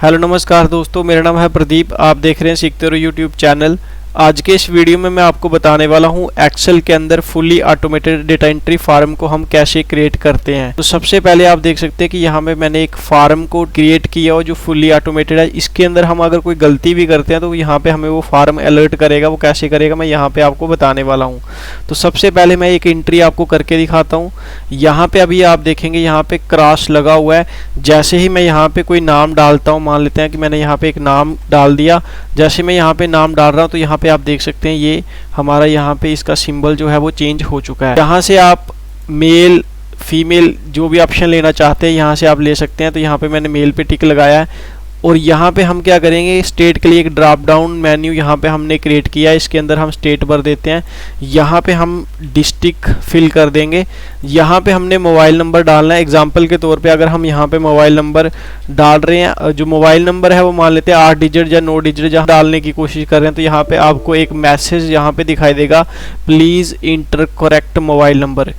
Hello नमस्कार दोस्तों, मेरा नाम है प्रदीप। आप देख रहे हैं सीखते रहो यूट्यूब चैनल। आज के इस वीडियो में मैं आपको बताने वाला हूं एक्सेल के अंदर fully automated data entry form को हम कैसे क्रिएट करते हैं। तो सबसे पहले आप देख सकते हैं कि यहाँ पे मैंने एक फार्म को क्रिएट किया और जो फुली ऑटोमेटेड है। इसके अंदर हम अगर कोई गलती भी करते हैं तो यहाँ पे हमें वो फार्म अलर्ट करेगा। वो कैसे करेगा मैं यहाँ पे आपको बताने वाला हूँ। तो सबसे पहले मैं एक एंट्री आपको करके दिखाता हूँ। यहाँ पे अभी आप देखेंगे यहाँ पे क्रॉस लगा हुआ है। जैसे ही मैं यहाँ पे कोई नाम डालता हूँ, मान लेते हैं कि मैंने यहाँ पे एक नाम डाल दिया। जैसे मैं यहाँ पे नाम डाल रहा हूँ तो यहाँ पे आप देख सकते हैं ये हमारा यहाँ पे इसका सिंबल जो है वो चेंज हो चुका है। यहाँ से आप मेल फीमेल जो भी ऑप्शन लेना चाहते हैं यहाँ से आप ले सकते हैं। तो यहाँ पे मैंने मेल पे टिक लगाया है और यहाँ पे हम क्या करेंगे, स्टेट के लिए एक ड्रॉप डाउन मेन्यू यहाँ पे हमने क्रिएट किया है। इसके अंदर हम स्टेट भर देते हैं। यहाँ पे हम डिस्ट्रिक्ट फिल कर देंगे। यहाँ पे हमने मोबाइल नंबर डालना है। एग्जांपल के तौर पे अगर हम यहाँ पे मोबाइल नंबर डाल रहे हैं, जो मोबाइल नंबर है वो मान लेते हैं 8 डिजिट या 9 डिजिट जहाँ डालने की कोशिश कर रहे हैं, तो यहाँ पे आपको एक मैसेज यहाँ पे दिखाई देगा, please inter correct mobile number.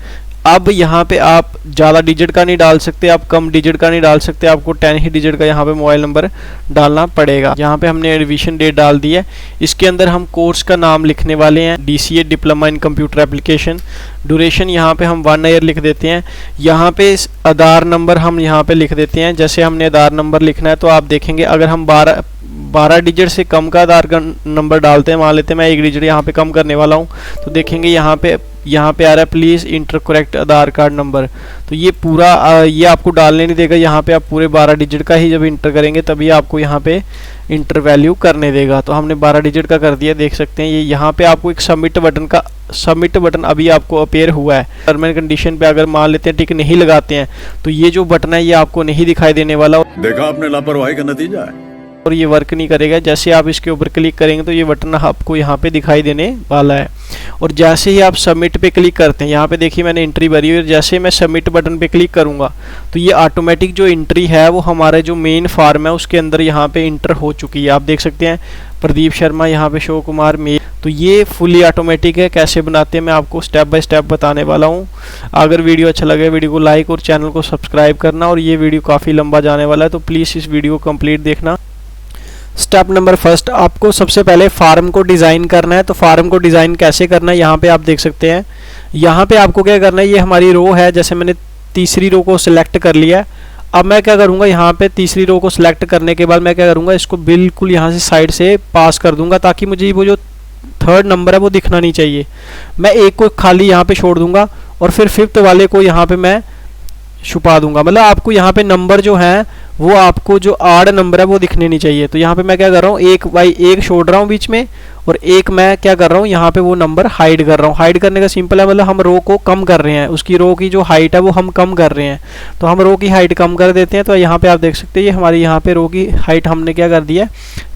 अब यहाँ पे आप ज़्यादा डिजिट का नहीं डाल सकते, आप कम डिजिट का नहीं डाल सकते, आपको 10 ही डिजिट का यहाँ पे मोबाइल नंबर डालना पड़ेगा। यहाँ पे हमने रिवीजन डेट डाल दी है। इसके अंदर हम कोर्स का नाम लिखने वाले हैं, DCA diploma in computer application. Duration यहाँ पे हम 1 ईयर लिख देते हैं। यहाँ पे आधार नंबर हम यहाँ पे लिख देते हैं। जैसे हमने आधार नंबर लिखना है तो आप देखेंगे अगर हम 12 डिजिट से कम का आधार का नंबर डालते हैं, मान लेते हैं मैं 1 डिजिट यहाँ पे कम करने वाला हूँ, तो देखेंगे यहाँ पे आ रहा है please inter correct Aadhaar card number. तो ये पूरा ये आपको डालने नहीं देगा। यहाँ पे आप पूरे 12 डिजिट का ही जब इंटर करेंगे तभी आपको यहाँ पे इंटर वैल्यू करने देगा। तो हमने 12 डिजिट का कर दिया, देख सकते हैं ये यहाँ पे आपको एक सबमिट बटन अभी आपको अपेयर हुआ है। टर्म एंड कंडीशन पे अगर मान लेते हैं टिक नहीं लगाते हैं तो ये जो बटन है ये आपको नहीं दिखाई देने वाला। देखा आपने लापरवाही का नतीजा है और ये वर्क नहीं करेगा। जैसे आप इसके ऊपर क्लिक करेंगे तो ये बटन आपको यहाँ पे दिखाई देने वाला है। और जैसे ही आप सबमिट पे क्लिक करते हैं, यहाँ पे देखिए मैंने एंट्री भरी हुई है। जैसे मैं सबमिट बटन पे क्लिक करूँगा तो ये ऑटोमेटिक जो एंट्री है वो हमारे जो मेन फार्म है उसके अंदर यहाँ पे इंटर हो चुकी है। आप देख सकते हैं प्रदीप शर्मा, यहाँ पे शो कुमार मेल। तो ये फुली ऑटोमेटिक है। कैसे बनाते हैं मैं आपको स्टेप बाय स्टेप बताने वाला हूँ। अगर वीडियो अच्छा लगे वीडियो को लाइक और चैनल को सब्सक्राइब करना। और ये वीडियो काफ़ी लंबा जाने वाला है तो प्लीज़ इस वीडियो को कंप्लीट देखना। स्टेप नंबर फर्स्ट, आपको सबसे पहले फार्म को डिज़ाइन करना है। तो फार्म को डिज़ाइन कैसे करना है यहाँ पे आप देख सकते हैं। यहाँ पे आपको क्या करना है, ये हमारी रो है। जैसे मैंने तीसरी रो को सिलेक्ट कर लिया है। अब मैं क्या करूँगा, यहाँ पे तीसरी रो को सिलेक्ट करने के बाद मैं क्या करूँगा, इसको बिल्कुल यहाँ से साइड से पास कर दूंगा ताकि मुझे वो जो थर्ड नंबर है वो दिखना नहीं चाहिए। मैं एक को खाली यहाँ पे छोड़ दूंगा और फिर फिफ्थ वाले को यहाँ पे मैं छुपा दूंगा। मतलब आपको यहाँ पे नंबर जो है वो आपको जो आड नंबर है वो दिखने नहीं चाहिए। तो यहाँ पे मैं क्या कर रहा हूँ, 1 बाई 1 छोड़ रहा हूँ बीच में और एक मैं क्या कर रहा हूँ यहाँ पे वो नंबर हाइड कर रहा हूँ। हाइड करने का सिंपल है, मतलब हम रो को कम कर रहे हैं, उसकी रो की जो हाइट है वो हम कम कर रहे हैं। तो हम रो की हाइट कम कर देते हैं। तो यहाँ पे आप देख सकते हैं ये हमारी यहाँ पे रो की हाइट हमने क्या कर दिया है,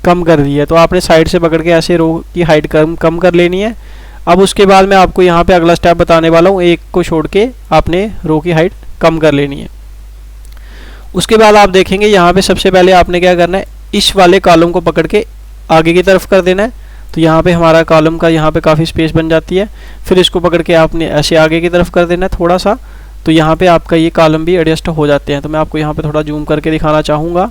कम कर दी है। तो आपने साइड से पकड़ के ऐसे रो की हाइट कम कर लेनी है। अब उसके बाद मैं आपको यहाँ पे अगला स्टेप बताने वाला हूँ। 1 को छोड़ के आपने रो की हाइट कम कर लेनी है। उसके बाद आप देखेंगे यहाँ पे सबसे पहले आपने क्या करना है, इस वाले कॉलम को पकड़ के आगे की तरफ कर देना है। तो यहाँ पे हमारा कॉलम का यहाँ पे काफ़ी स्पेस बन जाती है। फिर इसको पकड़ के आपने ऐसे आगे की तरफ कर देना है थोड़ा सा। तो यहाँ पे आपका ये कॉलम भी एडजस्ट हो जाते हैं। तो मैं आपको यहाँ पे थोड़ा जूम करके दिखाना चाहूँगा।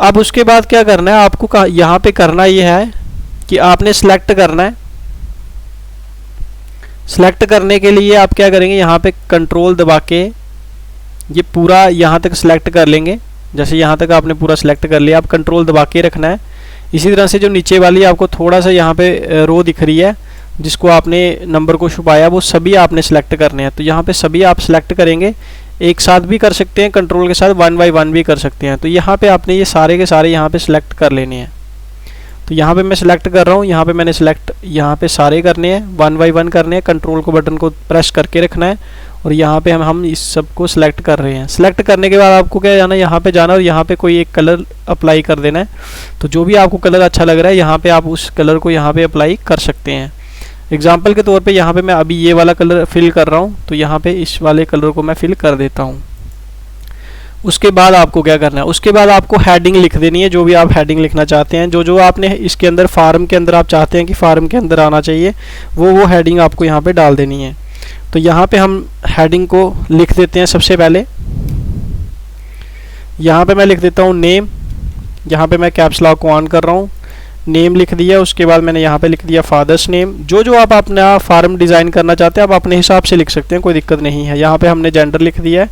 अब उसके बाद क्या करना है आपको, यहाँ पे करना ये है कि आपने सेलेक्ट करना है। सेलेक्ट करने के लिए आप क्या करेंगे, यहाँ पे कंट्रोल दबा के ये पूरा यहाँ तक सिलेक्ट कर लेंगे। जैसे यहाँ तक आपने पूरा सिलेक्ट कर लिया, आप कंट्रोल दबा के रखना है। इसी तरह से जो नीचे वाली आपको थोड़ा सा यहाँ पे रो दिख रही है जिसको आपने नंबर को छुपाया, वो सभी आपने सिलेक्ट करने हैं। तो यहाँ पे सभी आप सिलेक्ट करेंगे, एक साथ भी कर सकते हैं, कंट्रोल के साथ 1 बाई 1 भी कर सकते हैं। तो यहाँ पे आपने ये सारे के सारे यहाँ पे सिलेक्ट कर लेने हैं। तो यहाँ पे मैं सिलेक्ट कर रहा हूँ, यहाँ पे मैंने सिलेक्ट यहाँ पे सारे करने हैं, 1 बाई 1 करने हैं। कंट्रोल को बटन को प्रेस करके रखना है और यहाँ पे हम इस सब को सिलेक्ट कर रहे हैं। सिलेक्ट करने के बाद आपको क्या जाना है, यहाँ पे जाना और यहाँ पे कोई एक कलर अप्लाई कर देना है। तो जो भी आपको कलर अच्छा लग रहा है यहाँ पे आप उस कलर को यहाँ पे अप्लाई कर सकते हैं। एग्जाम्पल के तौर पे यहाँ पे मैं अभी ये वाला कलर फिल कर रहा हूँ, तो यहाँ पे इस वाले कलर को मैं फिल कर देता हूँ। उसके बाद आपको क्या करना है, उसके बाद आपको हेडिंग लिख देनी है, जो भी आप हेडिंग लिखना चाहते हैं, जो आपने इसके अंदर फार्म के अंदर आप चाहते हैं कि फार्म के अंदर आना चाहिए, वो हेडिंग आपको यहाँ पे डाल देनी है। तो यहाँ पे हम हेडिंग को लिख देते हैं। सबसे पहले यहाँ पे मैं लिख देता हूँ नेम, यहाँ पे मैं कैप्स लॉक को ऑन कर रहा हूँ, नेम लिख दिया। उसके बाद मैंने यहाँ पे लिख दिया फादर्स नेम। जो आप अपना फार्म डिज़ाइन करना चाहते हैं आप अपने हिसाब से लिख सकते हैं, कोई दिक्कत नहीं है। यहाँ पे हमने जेंडर लिख दिया है।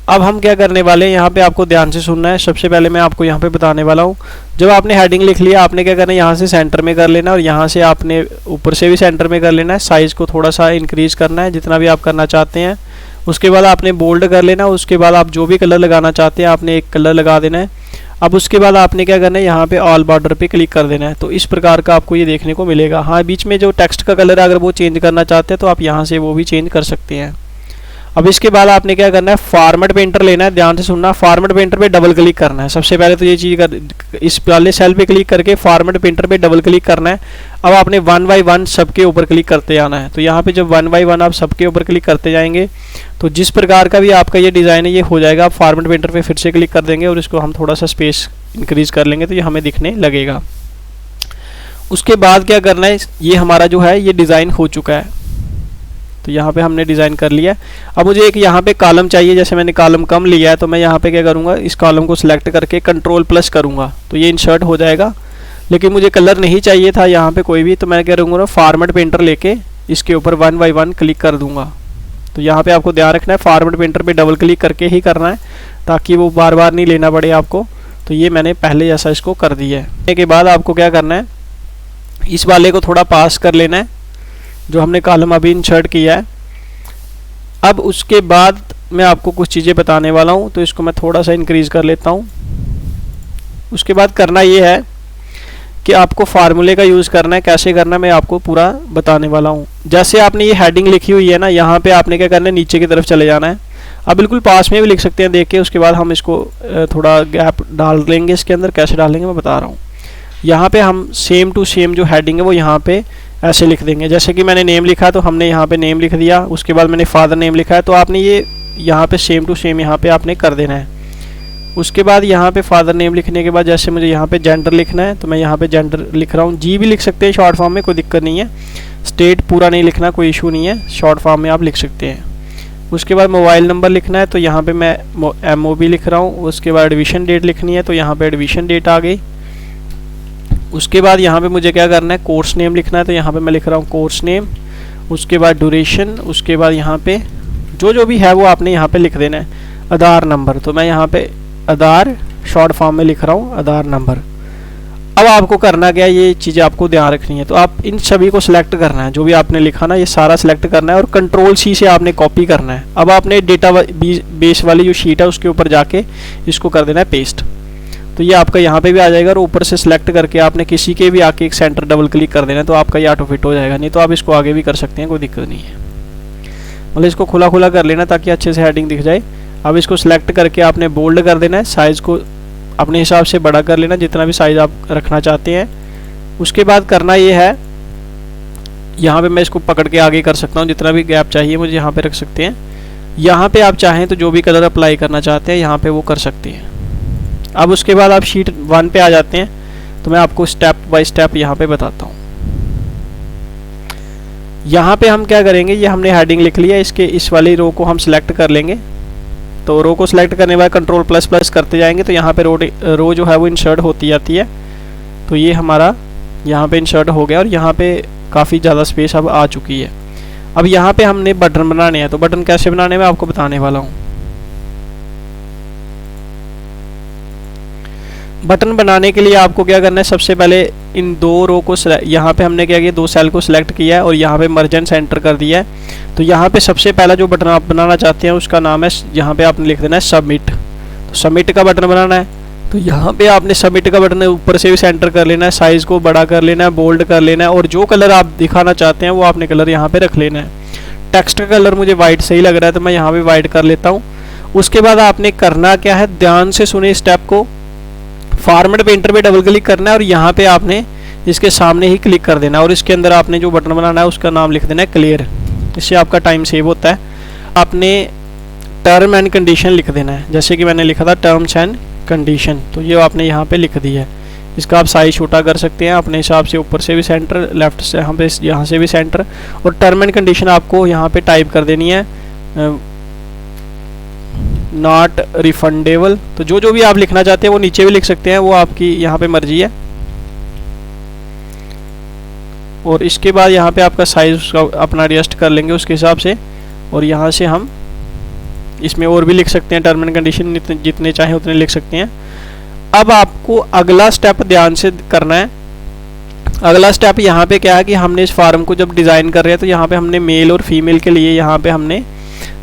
अब हम क्या करने वाले हैं, यहाँ पे आपको ध्यान से सुनना है। सबसे पहले मैं आपको यहाँ पे बताने वाला हूँ, जब आपने हेडिंग लिख लिया आपने क्या करना है, यहाँ से सेंटर में कर लेना और यहाँ से आपने ऊपर से भी सेंटर में कर लेना है। साइज़ को थोड़ा सा इंक्रीज़ करना है जितना भी आप करना चाहते हैं। उसके बाद आपने बोल्ड कर लेना। उसके बाद आप जो भी कलर लगाना चाहते हैं आपने एक कलर लगा देना है। अब उसके बाद आपने क्या करना है, यहाँ पे ऑल बॉर्डर पे क्लिक कर देना है। तो इस प्रकार का आपको ये देखने को मिलेगा। हाँ, बीच में जो टेक्स्ट का कलर है अगर वो चेंज करना चाहते हैं तो आप यहाँ से वो भी चेंज कर सकते हैं। अब इसके बाद आपने क्या करना है, फॉर्मेट पेंटर लेना है। ध्यान से सुनना, फॉर्मेट पेंटर पे डबल क्लिक करना है। सबसे पहले तो ये चीज़ इस वाले सेल पे क्लिक करके फॉर्मेट पेंटर पे डबल क्लिक करना है। अब आपने 1 बाय 1 सबके ऊपर क्लिक करते आना है। तो यहाँ पे जब 1 बाय 1 आप सबके ऊपर क्लिक करते जाएंगे तो जिस प्रकार का भी आपका ये डिज़ाइन है ये हो जाएगा। आप फॉर्मेट पेंटर पे फिर से क्लिक कर देंगे और इसको हम थोड़ा सा स्पेस इंक्रीज कर लेंगे तो ये हमें दिखने लगेगा। उसके बाद क्या करना है, ये हमारा जो है ये डिज़ाइन हो चुका है। तो यहाँ पे हमने डिज़ाइन कर लिया। अब मुझे एक यहाँ पे कॉलम चाहिए, जैसे मैंने कॉलम कम लिया है तो मैं यहाँ पे क्या करूँगा, इस कॉलम को सिलेक्ट करके कंट्रोल+ करूँगा तो ये इंसर्ट हो जाएगा। लेकिन मुझे कलर नहीं चाहिए था यहाँ पे कोई भी, तो मैं क्या करूँगा, फॉर्मेट पेंटर लेके इसके ऊपर 1 बाय 1 क्लिक कर दूँगा। तो यहाँ पे आपको ध्यान रखना है फॉर्मेट पेंटर पे डबल क्लिक करके ही करना है ताकि वो बार बार नहीं लेना पड़े आपको। तो ये मैंने पहले जैसा इसको कर दिया है। इसके बाद आपको क्या करना है, इस वाले को थोड़ा पास कर लेना है जो हमने कॉलम अभी इंसर्ट किया है। अब उसके बाद मैं आपको कुछ चीज़ें बताने वाला हूँ तो इसको मैं थोड़ा सा इंक्रीज़ कर लेता हूँ। उसके बाद करना ये है कि आपको फार्मूले का यूज़ करना है। कैसे करना है मैं आपको पूरा बताने वाला हूँ। जैसे आपने ये हेडिंग लिखी हुई है ना, यहाँ पे आपने क्या करना है, नीचे की तरफ चले जाना है। आप बिल्कुल पास में भी लिख सकते हैं देख के। उसके बाद हम इसको थोड़ा गैप डाल लेंगे इसके अंदर। कैसे डालेंगे मैं बता रहा हूँ। यहाँ पे हम सेम टू सेम जो हेडिंग है वो यहाँ पे ऐसे लिख देंगे। जैसे कि मैंने नेम लिखा तो हमने यहाँ पे नेम लिख दिया। उसके बाद मैंने फादर नेम लिखा है तो आपने ये यहाँ पे सेम टू सेम यहाँ पे आपने कर देना है। उसके बाद यहाँ पे फादर नेम लिखने के बाद जैसे मुझे यहाँ पे जेंडर लिखना है तो मैं यहाँ पे जेंडर लिख रहा हूँ। जी भी लिख सकते हैं शॉर्ट फॉर्म में, कोई दिक्कत नहीं है। स्टेट पूरा नहीं लिखना, कोई इशू नहीं है, शॉर्ट फॉर्म में आप लिख सकते हैं। उसके बाद मोबाइल नंबर लिखना है तो यहाँ पे मैं MOB लिख रहा हूँ। उसके बाद एडमिशन डेट लिखनी है तो यहाँ पे एडमिशन डेट आ गई। उसके बाद यहाँ पे मुझे क्या करना है, कोर्स नेम लिखना है तो यहाँ पे मैं लिख रहा हूँ कोर्स नेम। उसके बाद ड्यूरेशन। उसके बाद यहाँ पे जो भी है वो आपने यहाँ पे लिख देना है। आधार नंबर तो मैं यहाँ पे आधार शॉर्ट फॉर्म में लिख रहा हूँ, आधार नंबर। अब आपको करना क्या है, ये चीज़ें आपको ध्यान रखनी है। तो आप इन सभी को सिलेक्ट करना है, जो भी आपने लिखा ना ये सारा सिलेक्ट करना है और Ctrl+C से आपने कॉपी करना है। अब आपने डेटा बेस वाली जो शीट है उसके ऊपर जाके इसको कर देना है पेस्ट। तो ये आपका यहाँ पे भी आ जाएगा और ऊपर से सिलेक्ट करके आपने किसी के भी आके एक सेंटर डबल क्लिक कर देना है तो आपका ये ऑटो फिट हो जाएगा। नहीं तो आप इसको आगे भी कर सकते हैं, कोई दिक्कत नहीं है। मतलब इसको खुला खुला कर लेना ताकि अच्छे से हेडिंग दिख जाए। अब इसको सिलेक्ट करके आपने बोल्ड कर देना है। साइज़ को अपने हिसाब से बड़ा कर लेना, जितना भी साइज़ आप रखना चाहते हैं। उसके बाद करना ये है, यहाँ पे मैं इसको पकड़ के आगे कर सकता हूँ, जितना भी गैप चाहिए मुझे यहाँ पे रख सकते हैं। यहाँ पे आप चाहें तो जो भी कलर अप्लाई करना चाहते हैं यहाँ पे वो कर सकते हैं। अब उसके बाद आप शीट 1 पे आ जाते हैं तो मैं आपको स्टेप बाय स्टेप यहाँ पे बताता हूँ। यहाँ पे हम क्या करेंगे, ये हमने हेडिंग लिख लिया, इसके इस वाली रो को हम सिलेक्ट कर लेंगे। तो रो को सिलेक्ट करने के बाद Ctrl++ करते जाएंगे तो यहाँ पे रो जो है वो इंसर्ट होती जाती है। तो ये हमारा यहाँ पे इंसर्ट हो गया और यहाँ पे काफ़ी ज़्यादा स्पेस अब आ चुकी है। अब यहाँ पे हमने बटन बनाने हैं तो बटन कैसे बनाने में आपको बताने वाला हूँ। बटन बनाने के लिए आपको क्या करना है, सबसे पहले इन 2 रो को यहाँ पे हमने क्या किया, 2 सेल को सिलेक्ट किया है और यहाँ पे मर्ज एंड सेंटर कर दिया है। तो यहाँ पे सबसे पहला जो बटन आप बनाना चाहते हैं उसका नाम है, यहाँ पे आपने लिख देना है सबमिट। तो सबमिट का बटन बनाना है तो यहाँ पे आपने सबमिट का बटन ऊपर से भी सेंटर कर लेना है, साइज़ को बड़ा कर लेना है, बोल्ड कर लेना है और जो कलर आप दिखाना चाहते हैं वो आपने कलर यहाँ पे रख लेना है। टेक्स्ट का कलर मुझे वाइट सही लग रहा है तो मैं यहाँ पे वाइट कर लेता हूँ। उसके बाद आपने करना क्या है, ध्यान से सुने स्टेप को। फॉर्मेट पेंटर पे डबल क्लिक करना है और यहाँ पे आपने इसके सामने ही क्लिक कर देना और इसके अंदर आपने जो बटन बनाना है उसका नाम लिख देना है क्लियर। इससे आपका टाइम सेव होता है। आपने टर्म एंड कंडीशन लिख देना है, जैसे कि मैंने लिखा था टर्म्स एंड कंडीशन, तो ये आपने यहाँ पे लिख दिया है। इसका आप साइज छोटा कर सकते हैं अपने हिसाब से, ऊपर से भी सेंटर, लेफ्ट से यहाँ से भी सेंटर। और टर्म एंड कंडीशन आपको यहाँ पे टाइप कर देनी है, नॉट रिफंडेबल। तो जो भी आप लिखना चाहते हैं वो नीचे भी लिख सकते हैं, वो आपकी यहाँ पे मर्जी है। और इसके बाद यहाँ पे आपका साइज अपना एडजस्ट कर लेंगे उसके हिसाब से। और यहाँ से हम इसमें और भी लिख सकते हैं, टर्म एंड कंडीशन जितने चाहें उतने लिख सकते हैं। अब आपको अगला स्टेप ध्यान से करना है। अगला स्टेप यहाँ पे क्या है कि हमने इस फार्म को जब डिज़ाइन कर रहे हैं तो यहाँ पे हमने मेल और फीमेल के लिए यहाँ पे हमने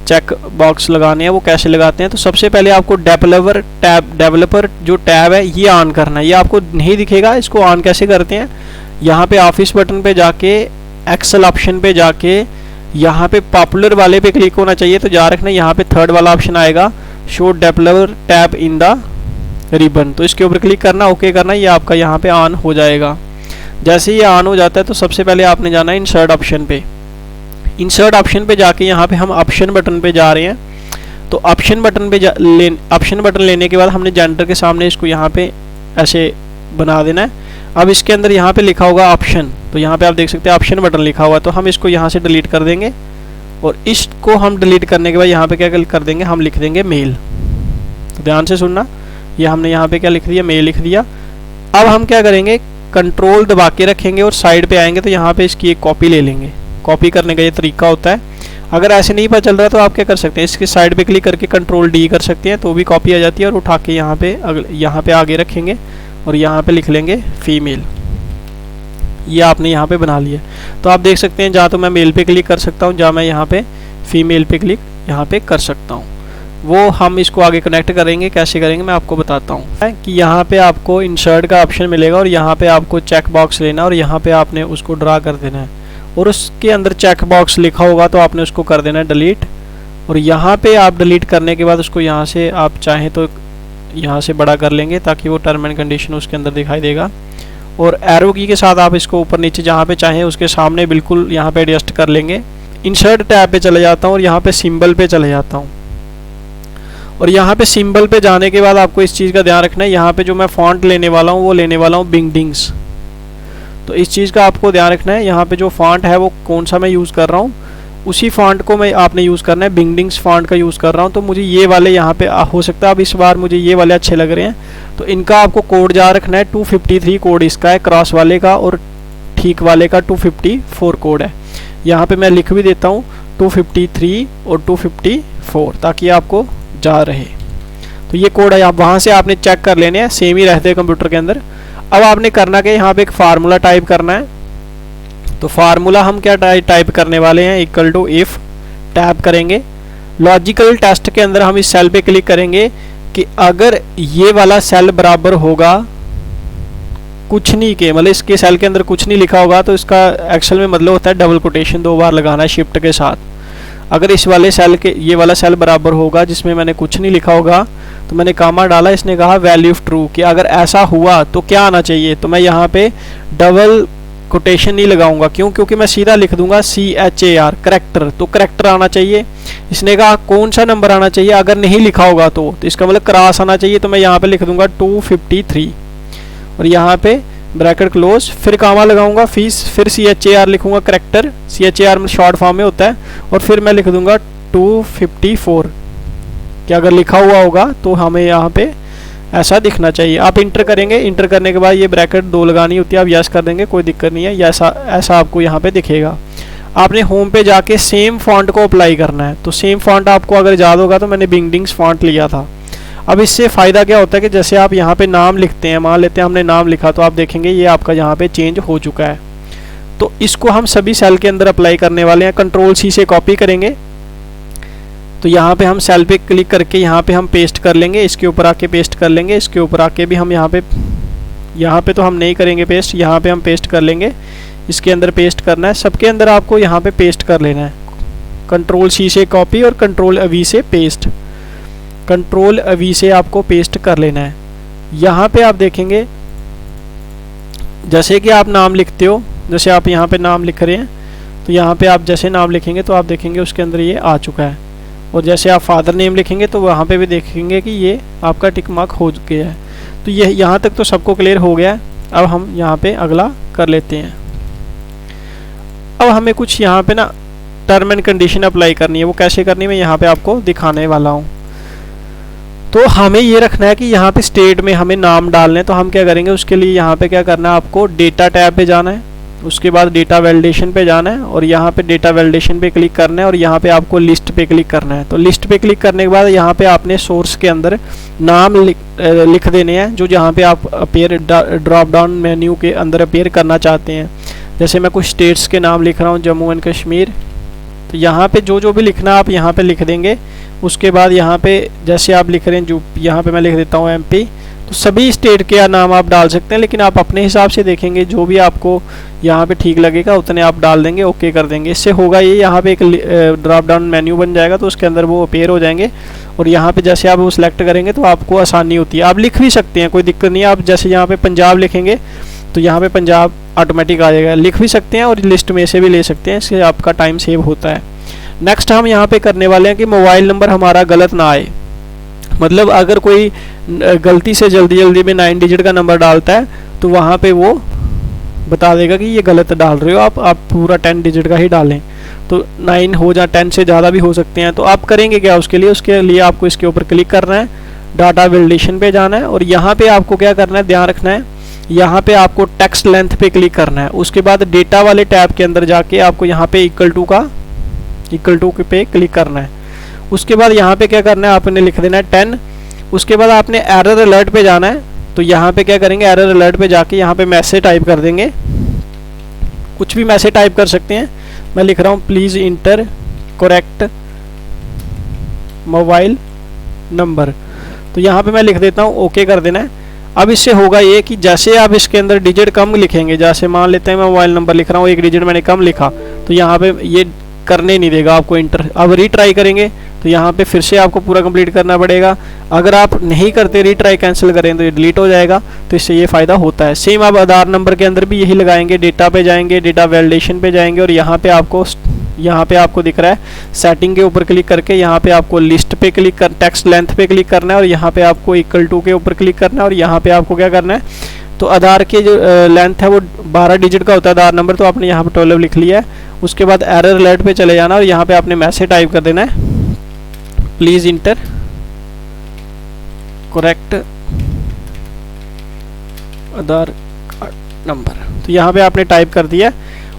चेक बॉक्स लगाने हैं। वो कैसे लगाते हैं, तो सबसे पहले आपको डेवलपर जो टैब है ये ऑन करना है। ये आपको नहीं दिखेगा, इसको ऑन कैसे करते हैं, यहाँ पे ऑफिस बटन पे जाके एक्सेल ऑप्शन पे जाके यहाँ पे पॉपुलर वाले पे क्लिक होना चाहिए। तो जा रखना यहाँ पे थर्ड वाला ऑप्शन आएगा, show developer tab in the ribbon. तो इसके ऊपर क्लिक करना, ओके करना, ये आपका यहाँ पे ऑन हो जाएगा। जैसे ये ऑन हो जाता है तो सबसे पहले आपने जाना है इंसर्ट ऑप्शन पे। इंसर्ट ऑप्शन पे जाके यहाँ पे हम ऑप्शन बटन पे जा रहे हैं। तो ऑप्शन बटन पे ऑप्शन बटन लेने के बाद हमने जेंडर के सामने इसको यहाँ पे ऐसे बना देना है। अब इसके अंदर यहाँ पे लिखा होगा ऑप्शन, तो यहाँ पे आप देख सकते हैं ऑप्शन बटन लिखा हुआ है, तो हम इसको यहाँ से डिलीट कर देंगे। और इसको हम डिलीट करने के बाद यहाँ पे क्या कर देंगे, हम लिख देंगे मेल। तो ध्यान से सुनना, ये हमने यहाँ पे क्या लिख दिया, मेल लिख दिया। अब हम क्या करेंगे, कंट्रोल दबा के रखेंगे और साइड पे आएंगे तो यहाँ पे इसकी एक कॉपी ले लेंगे। कॉपी करने का ये तरीका होता है। अगर ऐसे नहीं पता चल रहा तो आप क्या कर सकते हैं, इसके साइड पे क्लिक करके कंट्रोल डी कर सकते हैं, तो भी कॉपी आ जाती है। और उठा के यहाँ पे आगे रखेंगे और यहाँ पे लिख लेंगे फीमेल। ये आपने यहाँ पे बना लिया। तो आप देख सकते हैं जहाँ तो मैं मेल पे क्लिक कर सकता हूँ, जहाँ मैं यहाँ पे फीमेल पे क्लिक यहाँ पे कर सकता हूँ। वो हम इसको आगे कनेक्ट करेंगे, कैसे करेंगे मैं आपको बताता हूँ। कि यहाँ पे आपको इंसर्ट का ऑप्शन मिलेगा और यहाँ पे आपको चेक बॉक्स लेना और यहाँ पे आपने उसको ड्रा कर देना है। और उसके अंदर चेक बॉक्स लिखा होगा तो आपने उसको कर देना है डिलीट। और यहाँ पे आप डिलीट करने के बाद उसको यहाँ से आप चाहें तो यहाँ से बड़ा कर लेंगे ताकि वो टर्म एंड कंडीशन उसके अंदर दिखाई देगा। और एरो की के साथ आप इसको ऊपर नीचे जहाँ पे चाहें उसके सामने बिल्कुल यहाँ पे एडजस्ट कर लेंगे। इंसर्ट टैब पे चले जाता हूँ और यहाँ पे सिंबल पे चले जाता हूँ। और यहाँ पे सिंबल पे जाने के बाद आपको इस चीज़ का ध्यान रखना है, यहाँ पे जो मैं फॉन्ट लेने वाला हूँ वो लेने वाला हूँ बिंगडिंग्स। तो इस चीज़ का आपको ध्यान रखना है, यहाँ पे जो फॉन्ट है वो कौन सा मैं यूज़ कर रहा हूँ उसी फॉन्ट को मैं आपने यूज़ करना है। बिंगडिंग्स फॉन्ट का यूज़ कर रहा हूँ, तो मुझे ये वाले यहाँ पे हो सकता है अब इस बार मुझे ये वाले अच्छे लग रहे हैं। तो इनका आपको कोड जा रखना है 253 कोड इसका है क्रॉस वाले का, और ठीक वाले का 254 कोड है। यहाँ पे मैं लिख भी देता हूँ 253 और 254 ताकि आपको जा रहे। तो ये कोड है, आप वहाँ से आपने चेक कर लेने हैं, सेम ही रहते हैं कंप्यूटर के अंदर। अब आपने करना क्या, यहाँ पे एक फार्मूला टाइप करना है। तो फार्मूला हम क्या टाइप करने वाले हैं, इक्वल टू इफ टैप करेंगे। लॉजिकल टेस्ट के अंदर हम इस सेल पे क्लिक करेंगे कि अगर ये वाला सेल बराबर होगा कुछ नहीं के, मतलब इसके सेल के अंदर कुछ नहीं लिखा होगा, तो इसका एक्सेल में मतलब होता है डबल कोटेशन 2 बार लगाना है शिफ्ट के साथ। अगर इस वाले सेल के ये वाला सेल बराबर होगा जिसमें मैंने कुछ नहीं लिखा होगा तो मैंने कामा डाला, इसने कहा वैल्यू ऑफ ट्रू कि अगर ऐसा हुआ तो क्या आना चाहिए। तो मैं यहाँ पे डबल कोटेशन नहीं लगाऊंगा, क्यों, क्योंकि मैं सीधा लिख दूंगा CHAR करेक्टर, तो करेक्टर आना चाहिए। इसने कहा कौन सा नंबर आना चाहिए, अगर नहीं लिखा होगा तो इसका मतलब क्रॉस आना चाहिए। तो मैं यहाँ पे लिख दूंगा 253 और यहाँ पे ब्रैकेट क्लोज, फिर कामा लगाऊंगा, फिर CHAR लिखूंगा करेक्टर, CHAR में शॉर्ट फॉर्म में होता है, और फिर मैं लिख दूंगा 254 कि अगर लिखा हुआ होगा तो हमें यहाँ पे ऐसा दिखना चाहिए। आप इंटर करेंगे, इंटर करने के बाद ये ब्रैकेट 2 लगानी होती है, आप यस कर देंगे, कोई दिक्कत नहीं है, ऐसा आपको यहाँ पे दिखेगा। आपने होम पे जाके सेम फॉन्ट को अप्लाई करना है। तो सेम फॉन्ट आपको अगर याद होगा तो मैंने बिंगडिंग्स फॉन्ट लिया था। अब इससे फ़ायदा क्या होता है कि जैसे आप यहाँ पे नाम लिखते हैं, मान लेते हैं हमने नाम लिखा, तो आप देखेंगे ये आपका यहाँ पे चेंज हो चुका है। तो इसको हम सभी सेल के अंदर अप्लाई करने वाले हैं। कंट्रोल C से कॉपी करेंगे, तो यहाँ पे हम सेल पे क्लिक करके यहाँ पे हम पेस्ट कर लेंगे, इसके ऊपर आके पेस्ट कर लेंगे, इसके ऊपर आके भी हम यहाँ पे तो हम नहीं करेंगे पेस्ट, यहाँ पे हम पेस्ट कर लेंगे, इसके अंदर पेस्ट करना है। सबके अंदर आपको यहाँ पे पेस्ट कर लेना है। कंट्रोल C से कॉपी और कंट्रोल V से पेस्ट, कंट्रोल V से आपको पेस्ट कर लेना है। यहाँ पे आप देखेंगे जैसे कि आप नाम लिखते हो, जैसे आप यहाँ पे नाम लिख रहे हैं, तो यहाँ पे आप जैसे नाम लिखेंगे तो आप देखेंगे उसके अंदर ये आ चुका है। और जैसे आप फादर नेम लिखेंगे तो वहाँ पे भी देखेंगे कि ये आपका टिक मार्क हो गया है। तो ये यहाँ तक तो सबको क्लियर हो गया। अब हम यहाँ पे अगला कर लेते हैं। अब हमें कुछ यहाँ पे ना टर्म एंड कंडीशन अप्लाई करनी है। वो कैसे करनी है मैं यहाँ पे आपको दिखाने वाला हूँ। तो हमें ये रखना है कि यहाँ पे स्टेट में हमें नाम डालने हैं। तो हम क्या करेंगे, उसके लिए यहाँ पे क्या करना है, आपको डेटा टैब पे जाना है, उसके बाद डेटा वैलिडेशन पे जाना है और यहाँ पे डेटा वैलिडेशन पे क्लिक करना है और यहाँ पे आपको लिस्ट पे क्लिक करना है। तो लिस्ट पे क्लिक करने के बाद यहाँ पे आपने सोर्स के अंदर नाम लिख देने हैं जो जहाँ पे आप अपेयर ड्रॉप डाउन मेन्यू के अंदर अपेयर करना चाहते हैं। जैसे मैं कुछ स्टेट्स के नाम लिख रहा हूँ, जम्मू एंड कश्मीर। तो यहाँ पे जो भी लिखना आप यहाँ पे लिख देंगे। उसके बाद यहाँ पे जैसे आप लिख रहे हैं, जो यहाँ पे मैं लिख देता हूँ MP। तो सभी स्टेट के नाम आप डाल सकते हैं, लेकिन आप अपने हिसाब से देखेंगे, जो भी आपको यहाँ पे ठीक लगेगा उतने आप डाल देंगे, ओके कर देंगे। इससे होगा ये, यहाँ पे एक ड्रॉप डाउन मेन्यू बन जाएगा, तो उसके अंदर वो अपेयर हो जाएंगे और यहाँ पे जैसे आप वो सिलेक्ट करेंगे तो आपको आसानी होती है। आप लिख भी सकते हैं, कोई दिक्कत नहीं है। आप जैसे यहाँ पे पंजाब लिखेंगे तो यहाँ पे पंजाब ऑटोमेटिक आ जाएगा। लिख भी सकते हैं और लिस्ट में से भी ले सकते हैं, इससे आपका टाइम सेव होता है। नेक्स्ट हम यहाँ पे करने वाले हैं कि मोबाइल नंबर हमारा गलत ना आए। मतलब अगर कोई गलती से जल्दी में 9 डिजिट का नंबर डालता है तो वहाँ पे वो बता देगा कि ये गलत डाल रहे हो, आप पूरा 10 डिजिट का ही डालें। तो 9 हो जा 10 से ज़्यादा भी हो सकते हैं। तो आप करेंगे क्या उसके लिए आपको इसके ऊपर क्लिक करना है, डाटा वैलिडेशन पे जाना है और यहाँ पे आपको क्या करना है, ध्यान रखना है, यहाँ पे आपको टेक्स्ट लेंथ पे क्लिक करना है। उसके बाद डेटा वाले टैब के अंदर जाके आपको यहाँ पे इक्वल टू पे क्लिक करना है। उसके बाद यहाँ पे क्या करना है, आपने लिख देना है 10। उसके बाद आपने एरर अलर्ट पे जाना है। तो यहाँ पे क्या करेंगे, एरर अलर्ट पे जाके यहाँ पे मैसेज टाइप कर देंगे। कुछ भी मैसेज टाइप कर सकते हैं। मैं लिख रहा हूँ please inter correct mobile number. तो यहाँ पे मैं लिख देता हूँ, ओके कर देना है। अब इससे होगा ये कि जैसे आप इसके अंदर डिजिट कम लिखेंगे, जैसे मान लेते हैं मैं मोबाइल नंबर लिख रहा हूँ, 1 डिजिट मैंने कम लिखा, तो यहाँ पे ये करने नहीं देगा आपको इंटर। अब रीट्राई करेंगे तो यहाँ पे फिर से आपको पूरा कंप्लीट करना पड़ेगा। अगर आप नहीं करते, रीट्राई कैंसिल करें तो ये डिलीट हो जाएगा। तो इससे ये फ़ायदा होता है। सेम आप आधार नंबर के अंदर भी यही लगाएंगे, डेटा पे जाएंगे, डेटा वैलिडेशन पे जाएंगे और यहाँ पे आपको दिख रहा है सेटिंग के ऊपर क्लिक करके यहाँ पे आपको लिस्ट पे क्लिक कर, टेक्स्ट लेंथ पे क्लिक करना है और यहाँ पे आपको इक्वल टू के ऊपर क्लिक करना है और यहाँ पे आपको क्या करना है, तो आधार के जो लेंथ है वो 12 डिजिट का होता है आधार नंबर, तो आपने यहाँ पे 12 लिख लिया है। उसके बाद एरर अलर्ट पे चले जाना और यहाँ पे आपने मैसेज टाइप कर देना है, please inter correct Aadhaar number. तो यहाँ पे आपने टाइप कर दिया।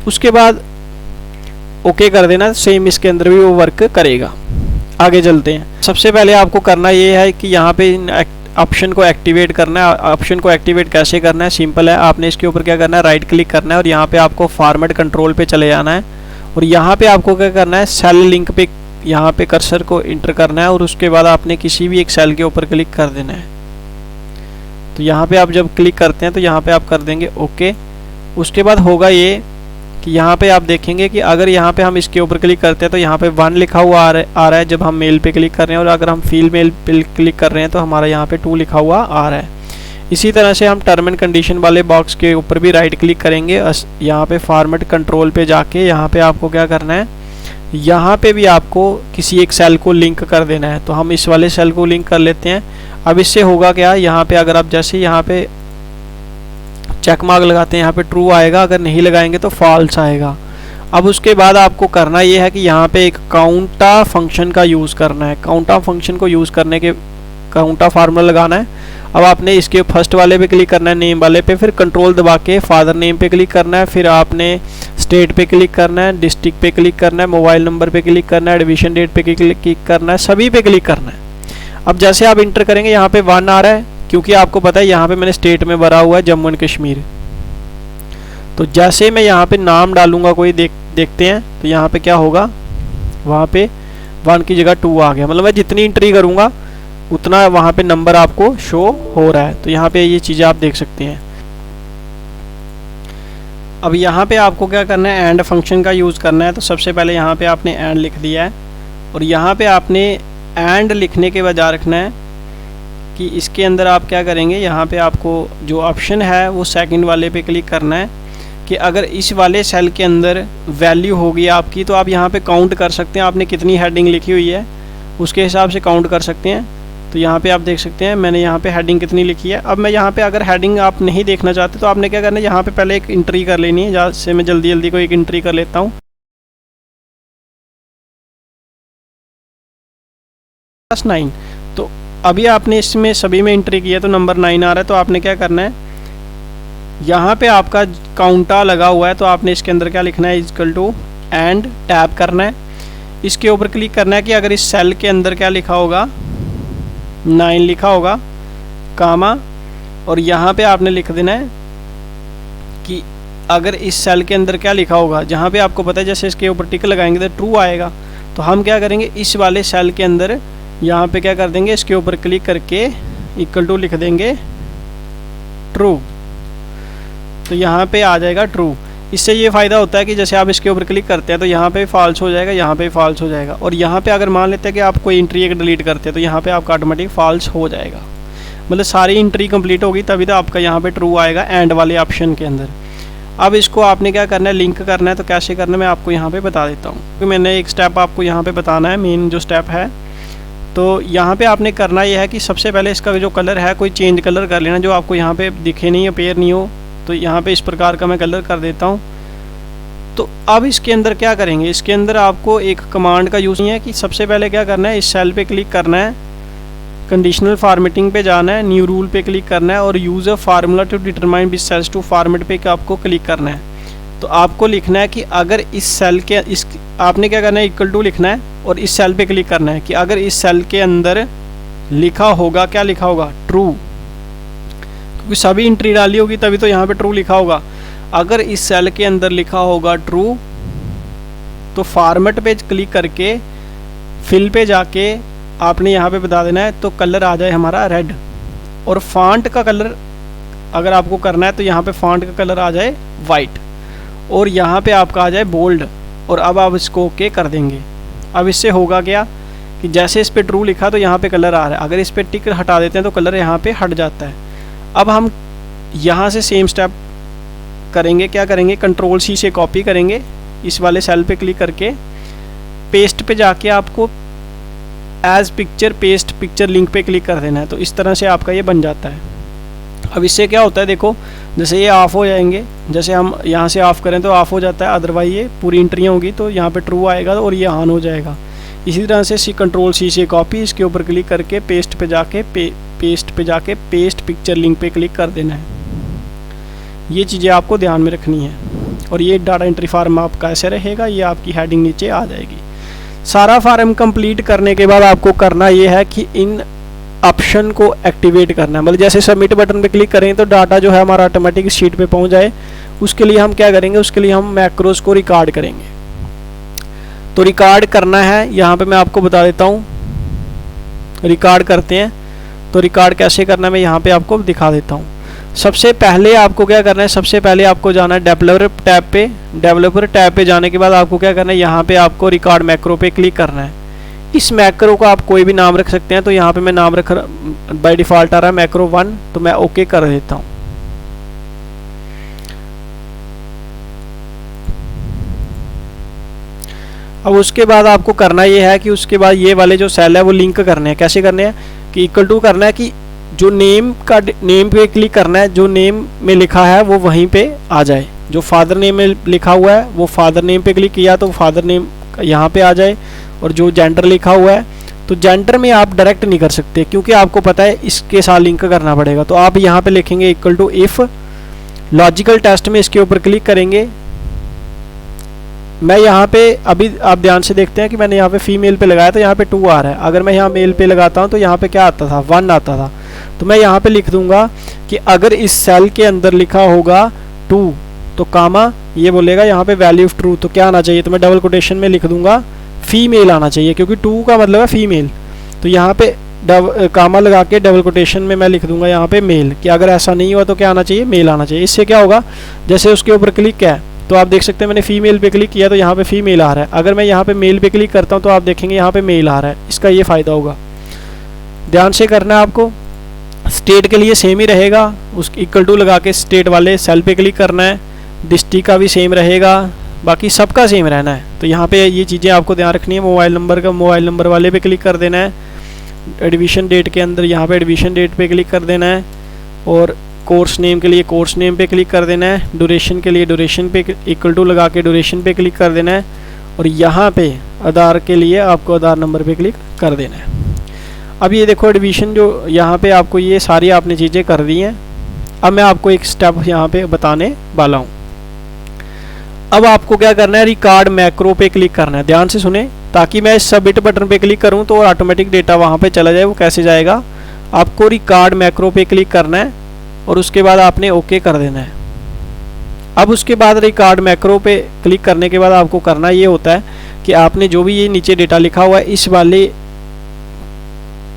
उसके बाद ओके कर देना। सेम इसके अंदर भी वो वर्क करेगा। आगे चलते हैं। सबसे पहले आपको करना ये है कि यहाँ पे ऑप्शन को एक्टिवेट करना है। ऑप्शन को एक्टिवेट कैसे करना है, सिंपल है। आपने इसके ऊपर क्या करना है, राइट क्लिक करना है और यहाँ पे आपको फॉर्मेट कंट्रोल पे चले जाना है और यहाँ पे आपको क्या करना है, सेल लिंक पे यहाँ पे कर्सर को इंटर करना है और उसके बाद आपने किसी भी एक सेल के ऊपर क्लिक कर देना है। तो यहाँ पे आप जब क्लिक करते हैं तो यहाँ पे आप कर देंगे ओके। उसके बाद होगा ये कि यहाँ पे आप देखेंगे कि अगर यहाँ पे हम इसके ऊपर क्लिक करते हैं तो यहाँ पे 1 लिखा हुआ आ रहा है जब हम मेल पे क्लिक कर रहे हैं, और अगर हम फीमेल पे क्लिक कर रहे हैं तो हमारा यहाँ पे 2 लिखा हुआ आ रहा है। इसी तरह से हम टर्म एंड कंडीशन वाले बॉक्स के ऊपर भी राइट क्लिक करेंगे। यहाँ पे फॉर्मेट कंट्रोल पे जाके यहाँ पे आपको क्या करना है, यहाँ पे भी आपको किसी एक सेल को लिंक कर देना है। तो हम इस वाले सेल को लिंक कर लेते हैं। अब इससे होगा क्या, यहाँ पे अगर आप जैसे यहाँ पे चेक मार्क लगाते हैं यहाँ पे ट्रू आएगा, अगर नहीं लगाएंगे तो फॉल्स आएगा। अब उसके बाद आपको करना ये है कि यहाँ पे एक काउंटा फंक्शन का यूज़ करना है। काउंटा फंक्शन को यूज़ करने के काउंटा फार्मूला लगाना है। अब आपने इसके फर्स्ट वाले पे क्लिक करना है, नेम वाले पे, फिर कंट्रोल दबा के फादर नेम पे क्लिक करना है, फिर आपने स्टेट पे क्लिक करना है, डिस्ट्रिक्ट पे क्लिक करना है, मोबाइल नंबर पे क्लिक करना है, एडमिशन डेट पे क्लिक करना है, सभी पे क्लिक करना है। अब जैसे आप इंटर करेंगे यहाँ पे 1 आ रहा है, क्योंकि आपको पता है यहाँ पे मैंने स्टेट में भरा हुआ है जम्मू एंड कश्मीर। तो जैसे मैं यहाँ पे नाम डालूंगा कोई, देखते हैं तो यहाँ पे क्या होगा, वहाँ पे 1 की जगह 2 आ गया। मतलब मैं जितनी एंट्री करूँगा उतना वहाँ पे नंबर आपको शो हो रहा है। तो यहाँ पे ये चीज़ें आप देख सकते हैं। अब यहाँ पे आपको क्या करना है, एंड फंक्शन का यूज़ करना है। तो सबसे पहले यहाँ पे आपने एंड लिख दिया है और यहाँ पे आपने एंड लिखने के बजाय रखना है कि इसके अंदर आप क्या करेंगे, यहाँ पे आपको जो ऑप्शन है वो सेकंड वाले पे क्लिक करना है कि अगर इस वाले सेल के अंदर वैल्यू होगी आपकी तो आप यहाँ पे काउंट कर सकते हैं। आपने कितनी हेडिंग लिखी हुई है उसके हिसाब से काउंट कर सकते हैं। तो यहाँ पे आप देख सकते हैं मैंने यहाँ पे हेडिंग कितनी लिखी है। अब मैं यहाँ पे अगर हेडिंग आप नहीं देखना चाहते तो आपने क्या करना है, यहाँ पे पहले एक एंट्री कर लेनी है। जहाँ से मैं जल्दी जल्दी को एक एंट्री कर लेता हूँ, +9। तो अभी आपने इसमें सभी में एंट्री की है तो नंबर 9 आ रहा है। तो आपने क्या करना है, यहाँ पे आपका काउंटा लगा हुआ है तो आपने इसके अंदर क्या लिखना है, इक्वल टू एंड टैब करना है। इसके ऊपर क्लिक करना है कि अगर इस सेल के अंदर क्या लिखा होगा, 9 लिखा होगा, कामा, और यहाँ पे आपने लिख देना है कि अगर इस सेल के अंदर क्या लिखा होगा, जहाँ पे आपको पता है जैसे इसके ऊपर टिक लगाएंगे तो ट्रू आएगा। तो हम क्या करेंगे, इस वाले सेल के अंदर यहाँ पे क्या कर देंगे, इसके ऊपर क्लिक करके इक्वल टू लिख देंगे ट्रू, तो यहाँ पे आ जाएगा ट्रू। इससे ये फ़ायदा होता है कि जैसे आप इसके ऊपर क्लिक करते हैं तो यहाँ पे फॉल्स हो जाएगा, यहाँ पे फॉल्स हो जाएगा, और यहाँ पे अगर मान लेते हैं कि आप कोई एंट्री एक डिलीट करते हैं तो यहाँ पे आपका ऑटोमेटिक फॉल्स हो जाएगा। मतलब सारी एंट्री कंप्लीट होगी तभी तो आपका यहाँ पे ट्रू आएगा एंड वाले ऑप्शन के अंदर। अब इसको आपने क्या करना है, लिंक करना है। तो कैसे करना है मैं आपको यहाँ पर बता देता हूँ, क्योंकि मैंने एक स्टेप आपको यहाँ पर बताना है, मेन जो स्टेप है। तो यहाँ पे आपने करना ये है कि सबसे पहले इसका जो कलर है कोई चेंज कलर कर लेना जो आपको यहाँ पे दिखे नहीं, अपेयर नहीं हो। तो यहाँ पे इस प्रकार का मैं कलर कर देता हूँ। तो अब इसके अंदर क्या करेंगे, इसके अंदर आपको एक कमांड का यूज़ नहीं है कि सबसे पहले क्या करना है, इस सेल पे क्लिक करना है, कंडीशनल फॉर्मेटिंग पे जाना है, न्यू रूल पे क्लिक करना है और use a formula to determine which cells to format पे आपको क्लिक करना है। तो आपको लिखना है कि अगर इस सेल के आपने क्या करना है, इक्वल टू लिखना है और इस सेल पे क्लिक करना है कि अगर इस सेल के अंदर लिखा होगा, क्या लिखा होगा, ट्रू, क्योंकि सभी एंट्री डाली होगी तभी तो यहाँ पे ट्रू लिखा होगा। अगर इस सेल के अंदर लिखा होगा ट्रू तो फॉर्मेट पे क्लिक करके फिल पे जाके आपने यहाँ पे बता देना है, तो कलर आ जाए हमारा रेड, और फॉन्ट का कलर अगर आपको करना है तो यहाँ पे फॉन्ट का कलर आ जाए वाइट, और यहाँ पे आपका आ जाए बोल्ड, और अब आप इसको ओके कर देंगे। अब इससे होगा क्या कि जैसे इस पे ट्रू लिखा तो यहाँ पे कलर आ रहा है, अगर इस पे टिक हटा देते हैं तो कलर यहाँ पे हट जाता है। अब हम यहाँ से सेम स्टेप करेंगे, क्या करेंगे, कंट्रोल सी से कॉपी करेंगे, इस वाले सेल पे क्लिक करके पेस्ट पे जाके आपको as picture paste picture link पे क्लिक कर देना है। तो इस तरह से आपका ये बन जाता है। अब इससे क्या होता है, देखो जैसे ये ऑफ हो जाएंगे, जैसे हम यहाँ से ऑफ करें तो ऑफ हो जाता है, अदरवाइज ये पूरी एंट्रियाँ होगी तो यहाँ पे ट्रू आएगा और ये ऑन हो जाएगा। इसी तरह से कंट्रोल सी से कॉपी, इसके ऊपर क्लिक करके पेस्ट पे जाके पेस्ट पिक्चर लिंक पे क्लिक कर देना है। ये चीज़ें आपको ध्यान में रखनी है। और ये डाटा एंट्री फार्म आपका ऐसे रहेगा, ये आपकी हेडिंग नीचे आ जाएगी। सारा फार्म कंप्लीट करने के बाद आपको करना ये है कि इन ऑप्शन को एक्टिवेट करना है। मतलब जैसे सबमिट बटन पे क्लिक करें तो डाटा जो है हमारा ऑटोमेटिक शीट पे पहुंच जाए। उसके लिए हम क्या करेंगे, उसके लिए हम मैक्रोस को रिकॉर्ड करेंगे। तो रिकॉर्ड करना है, यहाँ पे मैं आपको बता देता हूँ, रिकॉर्ड करते हैं। तो रिकॉर्ड कैसे करना है मैं यहाँ पे आपको दिखा देता हूँ। सबसे पहले आपको क्या करना है, सबसे पहले आपको जाना है डेवलपर टैब पे। डेवलपर टैब पे जाने के बाद आपको क्या करना है, यहाँ पे आपको रिकॉर्ड मैक्रो पे क्लिक करना है। इस मैक्रो को आप कोई भी नाम रख सकते हैं। तो यहाँ पे मैं नाम रख बाय डिफ़ॉल्ट आ रहा है मैक्रो 1, तो मैं ओके कर देता हूँ। अब उसके बाद आपको करना ये है कि उसके बाद ये वाले जो सेल है वो लिंक करने हैं। कैसे करने हैं कि इक्वल टू करना है कि जो नेम पे क्लिक करना है, जो नेम में लिखा है वो वहीं पे आ जाए। जो फादर नेम में लिखा हुआ है वो फादर नेम पे क्लिक किया तो फादर नेम यहाँ पे आ जाए। और जो जेंडर लिखा हुआ है तो जेंडर में आप डायरेक्ट नहीं कर सकते, क्योंकि आपको पता है इसके साथ लिंक करना पड़ेगा। तो आप यहाँ पे लिखेंगे equal to if logical test में इसके ऊपर क्लिक करेंगे। मैं यहाँ पे अभी आप ध्यान से देखते हैं कि मैंने यहाँ पे फीमेल पे लगाया तो यहाँ पे 2 आ रहा है। अगर मैं यहाँ मेल पे लगाता हूँ तो यहाँ पे क्या आता था, 1 आता था। तो मैं यहाँ पे लिख दूंगा कि अगर इस सेल के अंदर लिखा होगा 2 तो कामा ये बोलेगा यहाँ पे वैल्यू ऑफ ट्रू, तो क्या आना चाहिए, तो मैं डबल कोटेशन में लिख दूंगा फीमेल आना चाहिए, क्योंकि 2 का मतलब है फीमेल। तो यहाँ पे कामा लगा के डबल कोटेशन में मैं लिख दूंगा यहाँ पे मेल, कि अगर ऐसा नहीं हुआ तो क्या आना चाहिए, मेल आना चाहिए। इससे क्या होगा, जैसे उसके ऊपर क्लिक है तो आप देख सकते हैं मैंने फीमेल पे क्लिक किया तो यहाँ पे फीमेल आ रहा है। अगर मैं यहाँ पे मेल पे क्लिक करता हूँ तो आप देखेंगे यहाँ पे मेल आ रहा है। इसका ये फ़ायदा होगा, ध्यान से करना है आपको। स्टेट के लिए सेम ही रहेगा, उस इक्वल टू लगा के स्टेट वाले सेल पे क्लिक करना है। डिस्ट्रिक्ट का भी सेम रहेगा, बाकी सबका सेम रहना है। तो यहाँ पे ये चीज़ें आपको ध्यान रखनी है। मोबाइल नंबर का मोबाइल नंबर वाले पे क्लिक कर देना है। एडमिशन डेट के अंदर यहाँ पे एडमिशन डेट पे क्लिक कर देना है, और कोर्स नेम के लिए कोर्स नेम पे क्लिक कर देना है, ड्यूरेशन के लिए ड्यूरेशन पे इक्वल टू लगा के ड्यूरेशन पे क्लिक कर देना है, और यहाँ पे आधार के लिए आपको आधार नंबर पे क्लिक कर देना है। अब ये देखो एडमिशन जो यहाँ पे आपको ये सारी आपने चीज़ें कर दी हैं। अब मैं आपको एक स्टेप यहाँ पे बताने वाला हूँ। अब आपको क्या करना है, रिकॉर्ड मैक्रो पे क्लिक करना है। ध्यान से सुने, ताकि मैं इस सबमिट बटन पे क्लिक करूँ तो ऑटोमेटिक डेटा वहाँ पे चला जाए। वो कैसे जाएगा, आपको रिकॉर्ड मैक्रो पे क्लिक करना है और उसके बाद आपने ओके कर देना है। अब उसके बाद रिकॉर्ड मैक्रो पे क्लिक करने के बाद आपको करना ये होता है कि आपने जो भी ये नीचे डेटा लिखा हुआ है इस वाले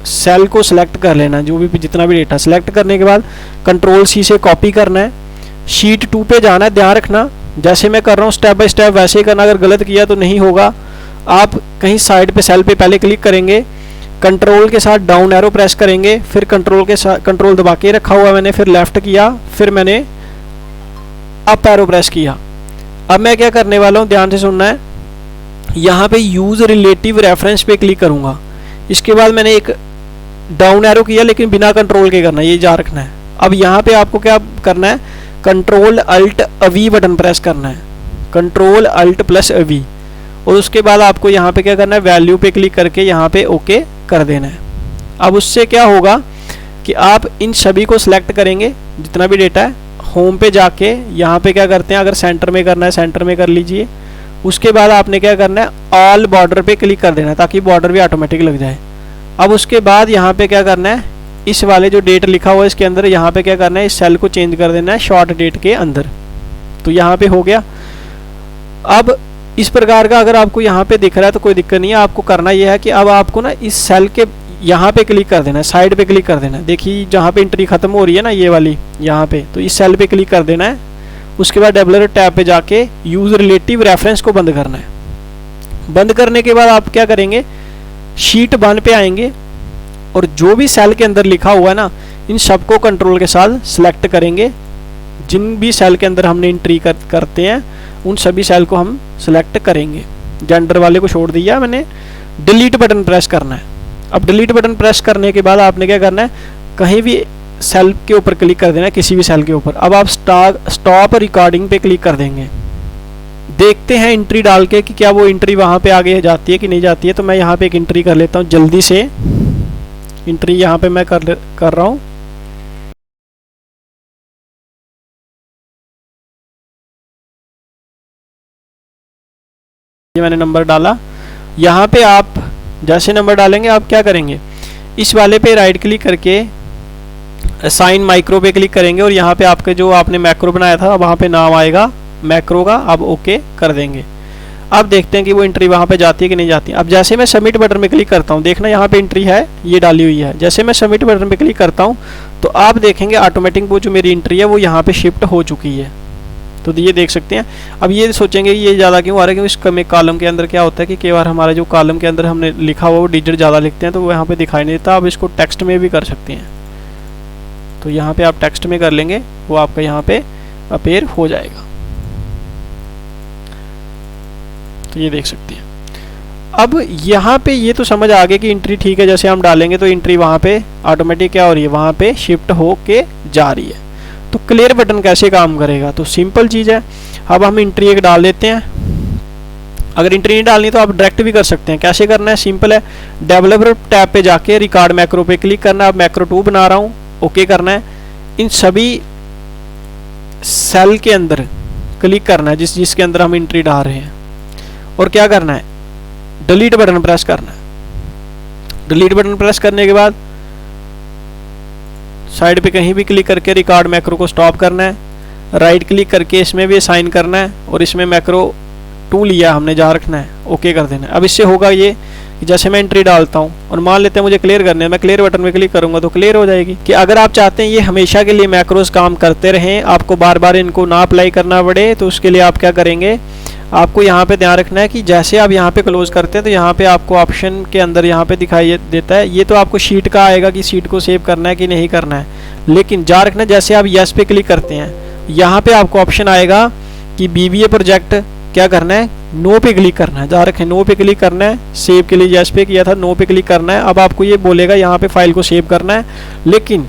सेल को सिलेक्ट कर लेना है। जो भी जितना भी डेटा सिलेक्ट करने के बाद कंट्रोल सी से कॉपी करना है, शीट 2 पे जाना है। ध्यान रखना जैसे मैं कर रहा हूँ स्टेप बाय स्टेप वैसे ही करना, अगर गलत किया तो नहीं होगा। आप कहीं साइड पे सेल पे पहले क्लिक करेंगे, कंट्रोल के साथ डाउन एरो प्रेस करेंगे, फिर कंट्रोल के साथ कंट्रोल दबा के रखा हुआ मैंने, फिर लेफ्ट किया, फिर मैंने अप एरो प्रेस किया। अब मैं क्या करने वाला हूँ, ध्यान से सुनना है। यहाँ पे यूज रिलेटिव रेफरेंस पे क्लिक करूँगा। इसके बाद मैंने एक डाउन एरो किया, लेकिन बिना कंट्रोल के करना है, ये जा रखना है। अब यहाँ पे आपको क्या करना है, control alt V button press करना है, कंट्रोल अल्ट प्लस वी, और उसके बाद आपको यहाँ पे क्या करना है, वैल्यू पे क्लिक करके यहाँ पे ओके कर देना है। अब उससे क्या होगा कि आप इन सभी को सिलेक्ट करेंगे जितना भी डेटा है, होम पे जाके यहाँ पे क्या करते हैं, अगर सेंटर में करना है सेंटर में कर लीजिए। उसके बाद आपने क्या करना है, ऑल बॉर्डर पे क्लिक कर देना है ताकि बॉर्डर भी ऑटोमेटिक लग जाए। अब उसके बाद यहाँ पे क्या करना है, इस वाले जो डेट लिखा हुआ है इसके अंदर यहाँ पे क्या करना है, इस सेल को चेंज कर देना है शॉर्ट डेट के अंदर। तो यहाँ पे हो गया। अब इस प्रकार का अगर आपको यहाँ पे दिख रहा है तो कोई दिक्कत नहीं है। आपको करना यह है कि अब आपको ना इस सेल के यहाँ पे क्लिक कर देना है, साइड पे क्लिक कर देना है। देखिए जहाँ पे एंट्री खत्म हो रही है ना ये वाली यहाँ पे, तो इस सेल पे क्लिक कर देना है। उसके बाद टेबुलर टैब पे जाके यूज रिलेटिव रेफरेंस को बंद करना है। बंद करने के बाद आप क्या करेंगे, शीट 1 पे आएंगे और जो भी सेल के अंदर लिखा हुआ है ना, इन सबको कंट्रोल के साथ सिलेक्ट करेंगे। जिन भी सेल के अंदर हमने एंट्री करते हैं उन सभी सेल को हम सिलेक्ट करेंगे। जेंडर वाले को छोड़ दिया मैंने। डिलीट बटन प्रेस करना है। अब डिलीट बटन प्रेस करने के बाद आपने क्या करना है, कहीं भी सेल के ऊपर क्लिक कर देना है, किसी भी सेल के ऊपर। अब आप स्टॉप रिकॉर्डिंग पे क्लिक कर देंगे। देखते हैं एंट्री डाल के कि क्या वो एंट्री वहाँ पे आगे जाती है कि नहीं जाती है। तो मैं यहाँ पे एक एंट्री कर लेता हूँ जल्दी से। एंट्री यहाँ पे मैं कर रहा हूँ। ये मैंने नंबर डाला। यहाँ पे आप जैसे नंबर डालेंगे आप क्या करेंगे, इस वाले पे राइट क्लिक करके असाइन माइक्रो पे क्लिक करेंगे और यहाँ पे आपके जो आपने मैक्रो बनाया था वहाँ पे नाम आएगा मैक्रो का। अब ओके कर देंगे। अब देखते हैं कि वो एंट्री वहाँ पे जाती है कि नहीं जाती है। अब जैसे मैं सबमिट बटन पे क्लिक करता हूँ, देखना यहाँ पे एंट्री है ये डाली हुई है। जैसे मैं सबमिट बटन पे क्लिक करता हूँ तो आप देखेंगे ऑटोमेटिक वो जो मेरी एंट्री है वो यहाँ पे शिफ्ट हो चुकी है। तो ये देख सकते हैं। अब ये सोचेंगे ये ज़्यादा क्यों आ रहा है, क्योंकि इस कॉलम के अंदर क्या होता है कि कई बार हमारा जो कॉलम के अंदर हमने लिखा हुआ वो डिजिट ज़्यादा लिखते हैं तो वो यहाँ पे दिखाई नहीं देता। अब इसको टेक्स्ट में भी कर सकते हैं। तो यहाँ पे आप टेक्स्ट में कर लेंगे, वो आपका यहाँ पे अपेयर हो जाएगा। तो ये देख सकते हैं। अब यहाँ पे ये तो समझ आ गया कि एंट्री ठीक है, जैसे हम डालेंगे तो एंट्री वहाँ पे ऑटोमेटिक क्या हो रही है, वहाँ पे शिफ्ट हो के जा रही है। तो क्लियर बटन कैसे काम करेगा, तो सिंपल चीज़ है। अब हम एंट्री एक डाल देते हैं। अगर एंट्री नहीं डालनी तो आप डायरेक्ट भी कर सकते हैं। कैसे करना है, सिंपल है। डेवलपर टैब पे जाके रिकॉर्ड मैक्रो पे क्लिक करना है। अब मैक्रो 2 बना रहा हूँ, ओके करना है। इन सभी सेल के अंदर क्लिक करना है जिसके अंदर हम एंट्री डाल रहे हैं, और क्या करना है, डिलीट बटन प्रेस करना है। डिलीट बटन प्रेस करने के बाद साइड पे कहीं भी क्लिक करके रिकॉर्ड मैक्रो को स्टॉप करना है। राइट क्लिक करके इसमें भी असाइन करना है और इसमें मैक्रो 2 लिया हमने जहाँ रखना है, ओके कर देना है। अब इससे होगा ये कि जैसे मैं एंट्री डालता हूँ और मान लेते हैं मुझे क्लियर करने है, मैं क्लियर बटन पे क्लिक करूंगा तो क्लियर हो जाएगी। कि अगर आप चाहते हैं ये हमेशा के लिए मैक्रोस काम करते रहें, आपको बार बार इनको ना अप्लाई करना पड़े, तो उसके लिए आप क्या करेंगे, आपको यहाँ पे ध्यान रखना है कि जैसे आप यहाँ पे क्लोज करते हैं तो यहाँ पे आपको ऑप्शन के अंदर यहाँ पे दिखाई देता है। ये तो आपको शीट का आएगा कि शीट को सेव करना है कि नहीं करना है, लेकिन जा रखना जैसे आप यस पे क्लिक करते हैं यहाँ पे आपको ऑप्शन आएगा कि BBA प्रोजेक्ट क्या करना है, नो पे क्लिक करना है। ध्यान रखें, नो पे क्लिक करना है। सेव के लिए यस पे किया था, नो पे क्लिक करना है। अब आपको ये बोलेगा यहाँ पे फाइल को सेव करना है, लेकिन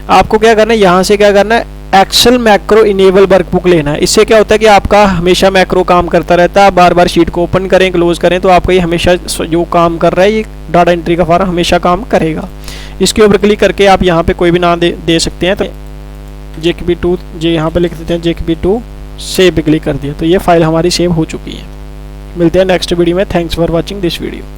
आपको क्या करना है, यहाँ से क्या करना है, एक्सेल मैक्रो इनेबल वर्कबुक लेना है। इससे क्या होता है कि आपका हमेशा मैक्रो काम करता रहता है। बार बार शीट को ओपन करें, क्लोज करें, तो आपका ये हमेशा जो काम कर रहा है, ये डाटा एंट्री का फार्म हमेशा काम करेगा। इसके ऊपर क्लिक करके आप यहाँ पे कोई भी नाम दे सकते हैं। तो JKB2 जो यहाँ पे लिख देते हैं JKB2, सेव पे क्लिक कर दिया, तो ये फाइल हमारी सेव हो चुकी है। मिलते हैं नेक्स्ट वीडियो में। Thanks for watching this video.